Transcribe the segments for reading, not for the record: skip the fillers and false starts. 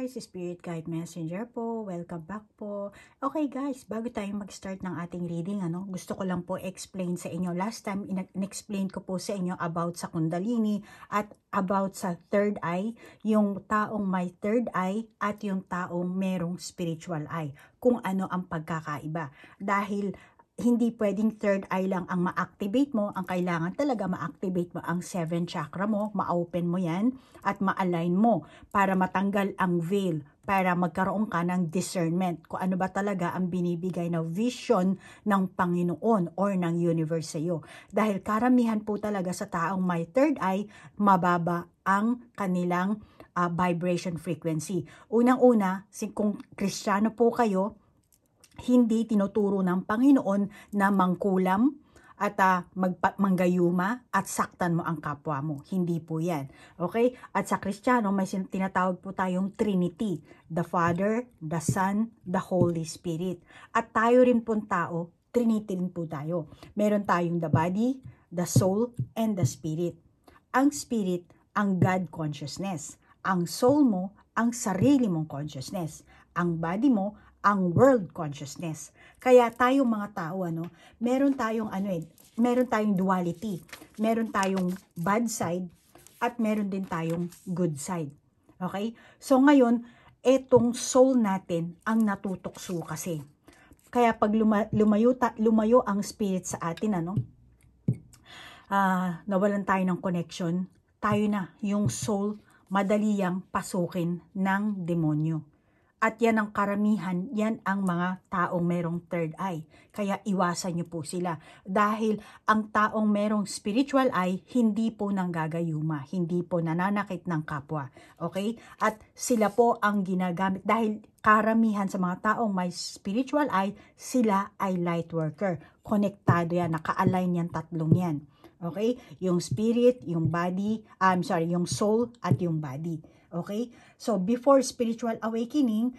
guys, Spirit Guide Messenger po. Welcome back po. Okay guys, bago tayo mag-start ng ating reading, gusto ko lang po explain sa inyo. Last time, in-explain ko po sa inyo about sa Kundalini at about sa third eye, yung taong may third eye at yung taong merong spiritual eye. Kung ano ang pagkakaiba. Dahil hindi pwedeng third eye lang ang ma-activate mo. Ang kailangan talaga ma-activate mo ang 7 chakra mo, ma-open mo yan at ma-align mo para matanggal ang veil, para magkaroon ka ng discernment kung ano ba talaga ang binibigay na vision ng Panginoon or ng universe sa iyo. Dahil karamihan po talaga sa taong may third eye, mababa ang kanilang vibration frequency. Unang-una, kung Kristiyano po kayo, hindi tinuturo ng Panginoon na mangkulam at manggayuma at saktan mo ang kapwa mo. Hindi po yan. Okay? At sa Kristiyano, may tinatawag po tayong Trinity. The Father, the Son, the Holy Spirit. At tayo rin pong tao, Trinity rin po tayo. Meron tayong the body, the soul, and the spirit. Ang spirit, ang God consciousness. Ang soul mo, ang sarili mong consciousness. Ang body mo, ang world consciousness. Kaya tayong mga tao, meron tayong meron tayong duality. Meron tayong bad side at meron din tayong good side. Okay? So ngayon, etong soul natin ang natutokso kasi. Kaya pag lumayo ang spirit sa atin, nawalan tayo ng connection, tayo na, yung soul, madali yang pasukin ng demonyo. At yan ang karamihan, yan ang mga taong merong third eye. Kaya iwasan nyo po sila. Dahil ang taong merong spiritual eye, hindi po nanggagayuma, hindi po nananakit ng kapwa. Okay? At sila po ang ginagamit. Dahil karamihan sa mga taong may spiritual eye, sila ay light worker. Konektado yan, naka-align yan, tatlong yan. Okay? Yung spirit, yung body, yung soul at yung body. Okay? So, before spiritual awakening,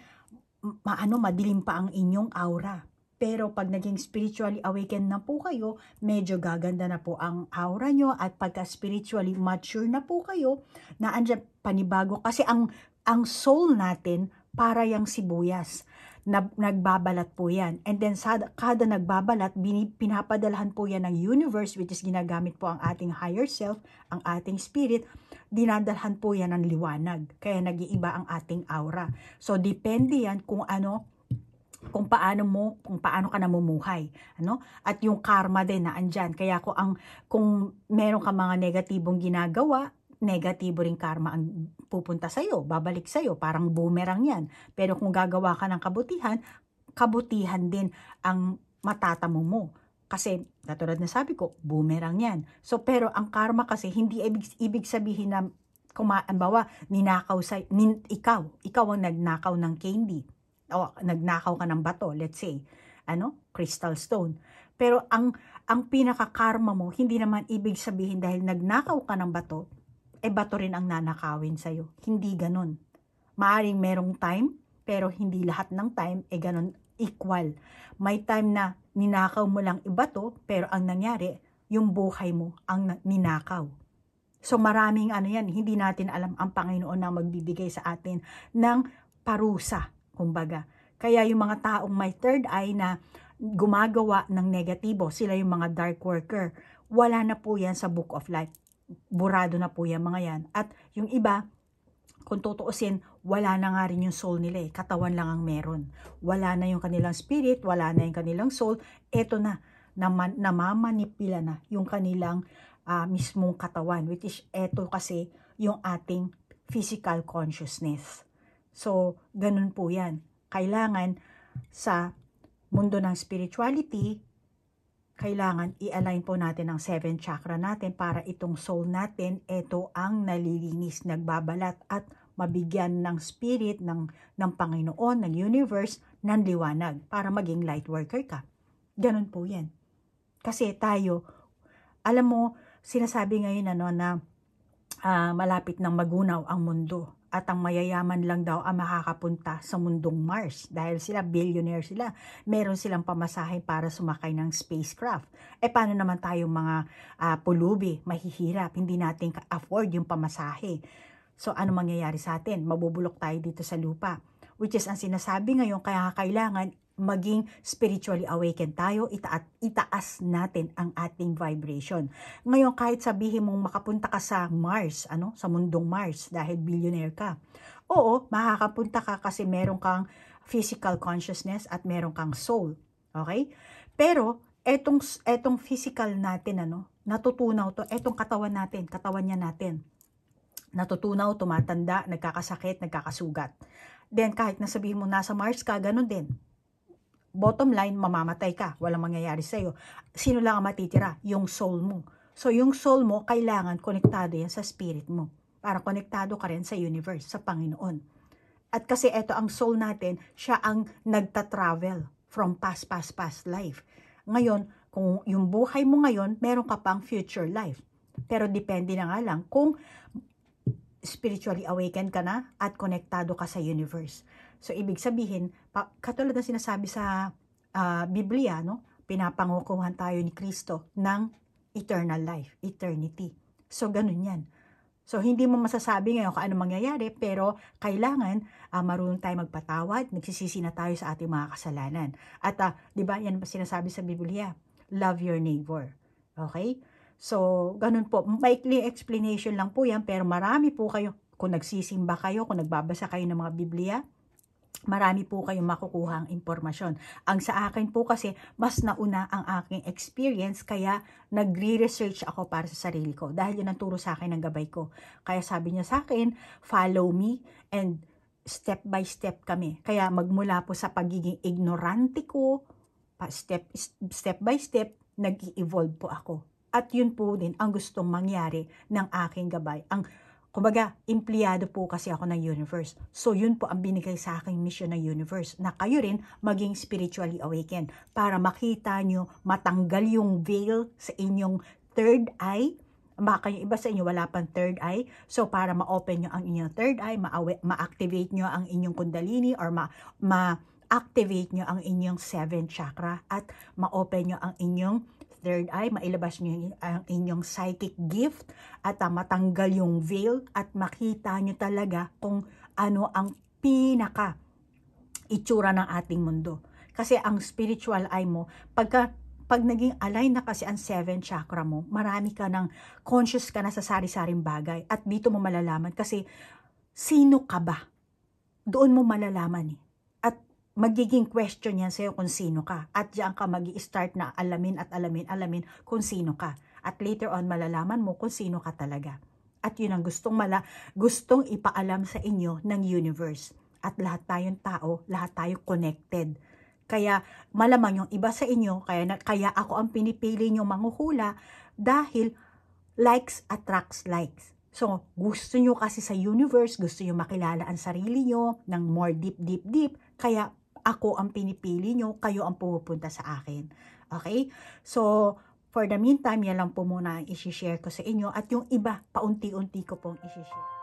madilim pa ang inyong aura. Pero pag naging spiritually awakened na po kayo, medyo gaganda na po ang aura nyo at pagka spiritually mature na po kayo, na andyan panibago. Kasi ang soul natin, para yung sibuyas. Nagbabalat po yan. And then kada nagbabalat, pinapadalahan po yan ng universe, which is ginagamit po ang ating higher self, ang ating spirit, dinadalhan po yan ng liwanag. Kaya nag-iiba ang ating aura. So, depende yan kung paano ka namumuhay, At yung karma din na andyan. Kaya kung meron ka mga negatibong ginagawa, negatibo ring karma ang pupunta sa'yo, babalik sa'yo, parang boomerang yan. Pero kung gagawa ka ng kabutihan din ang matatamo mo. Kasi, katulad na sabi ko, boomerang yan. So, pero ang karma kasi, hindi ibig sabihin na, ikaw ang nagnakaw ng candy, o nagnakaw ka ng bato, let's say, crystal stone. Pero, ang pinaka-karma mo, hindi naman ibig sabihin dahil nagnakaw ka ng bato, bato rin ang nanakawin sa'yo. Hindi ganun. Maaring merong time, pero hindi lahat ng time, ganun, equal. May time na ninakaw mo lang ibato, pero ang nangyari, yung buhay mo ang ninakaw. So maraming yan, hindi natin alam ang Panginoon na magbibigay sa atin ng parusa, kumbaga. Kaya yung mga taong may third eye na gumagawa ng negatibo, sila yung mga dark worker, wala na po yan sa Book of Life. Burado na po yan mga yan. At yung iba, kung tutuusin, wala na nga rin yung soul nila katawan lang ang meron. Wala na yung kanilang spirit, wala na yung kanilang soul. Eto na, namamanipila na yung kanilang mismong katawan, which is eto kasi yung ating physical consciousness. So, ganun po yan. Kailangan sa mundo ng spirituality, kailangan i-align po natin ang 7 chakra natin para itong soul natin, ito ang nalilinis, nagbabalat at mabigyan ng spirit ng Panginoon, ng universe, ng liwanag para maging light worker ka. Ganun po yan. Kasi tayo, alam mo, sinasabi ngayon na malapit ng magunaw ang mundo. At ang mayayaman lang daw ang makakapunta sa mundong Mars. Dahil sila, billionaire sila. Meron silang pamasahe para sumakay ng spacecraft. Paano naman tayong mga pulubi, mahihirap, hindi natin afford yung pamasahe. So, ano mangyayari sa atin? Mabubulok tayo dito sa lupa. Which is, ang sinasabi ngayon, kaya kailangan maging spiritually awakened tayo, itaas natin ang ating vibration. Ngayon, kahit sabihin mong makapunta ka sa Mars, sa mundong Mars, dahil billionaire ka. Oo, makakapunta ka kasi meron kang physical consciousness at meron kang soul. Okay? Pero, etong physical natin, natutunaw to, etong katawan niya natin, natutunaw, tumatanda, nagkakasakit, nagkakasugat. Then, kahit nasabihin mo nasa Mars ka, ganun din. Bottom line, mamamatay ka. Walang mangyayari sa'yo. Sino lang ang matitira? Yung soul mo. So, yung soul mo, kailangan konektado yan sa spirit mo. Para konektado ka rin sa universe, sa Panginoon. At kasi ito, ang soul natin, siya ang nagta-travel from past life. Ngayon, kung yung buhay mo ngayon, meron ka pang future life. Pero depende na nga lang kung spiritually awakened ka na at konektado ka sa universe. So, ibig sabihin, katulad na sinasabi sa Biblia, pinapangukuhan tayo ni Kristo ng eternal life, eternity. So, ganun yan. So, hindi mo masasabi ngayon kung ano mangyayari, pero kailangan marunong tayo magpatawad, nagsisisi na tayo sa ating mga kasalanan. At, di ba, yan sinasabi sa Biblia, love your neighbor. Okay? So, ganun po. Maikli explanation lang po yan, pero marami po kayo, kung nagsisimba kayo, kung nagbabasa kayo ng mga Biblia, marami po kayong makukuhang impormasyon. Ang sa akin po kasi, mas nauna ang aking experience, kaya nagre-research ako para sa sarili ko. Dahil yun ang turo sa akin ng gabay ko. Kaya sabi niya sa akin, follow me, and step by step kami. Kaya magmula po sa pagiging ignorante ko, step by step, nag-i-evolve po ako. At yun po din ang gustong mangyari ng aking gabay. Kumbaga, empleyado po kasi ako ng universe. So, yun po ang binigay sa aking mission ng universe, na kayo rin maging spiritually awakened para makita nyo, matanggal yung veil sa inyong third eye. Baka yung iba sa inyo wala pang third eye. So, para ma-open nyo ang inyong third eye, ma-activate nyo ang inyong kundalini, or ma-activate nyo ang inyong 7th chakra, at ma-open nyo ang inyong third eye, mailabas nyo ang inyong psychic gift, at matanggal yung veil, at makita nyo talaga kung ano ang pinaka itsura ng ating mundo. Kasi ang spiritual eye mo, pag naging align na kasi ang 7th chakra mo, marami ka ng conscious ka na sa sari-saring bagay, at dito mo malalaman kasi sino ka ba? Doon mo malalaman eh. Magiging question yan sa'yo kung sino ka. At diyan ka mag-i-start na alamin kung sino ka. At later on, malalaman mo kung sino ka talaga. At yun ang gustong ipaalam sa inyo ng universe. At lahat tayong tao, lahat tayo connected. Kaya malamang yung iba sa inyo, kaya ako ang pinipili nyo manghuhula, dahil likes attracts likes. So, gusto nyo kasi sa universe, gusto nyo makilala ang sarili nyo ng more deep. Kaya ako ang pinipili nyo, kayo ang pumupunta sa akin. Okay? So, for the meantime, yan lang po muna ang isi-share ko sa inyo. At yung iba, paunti-unti ko pong isi-share.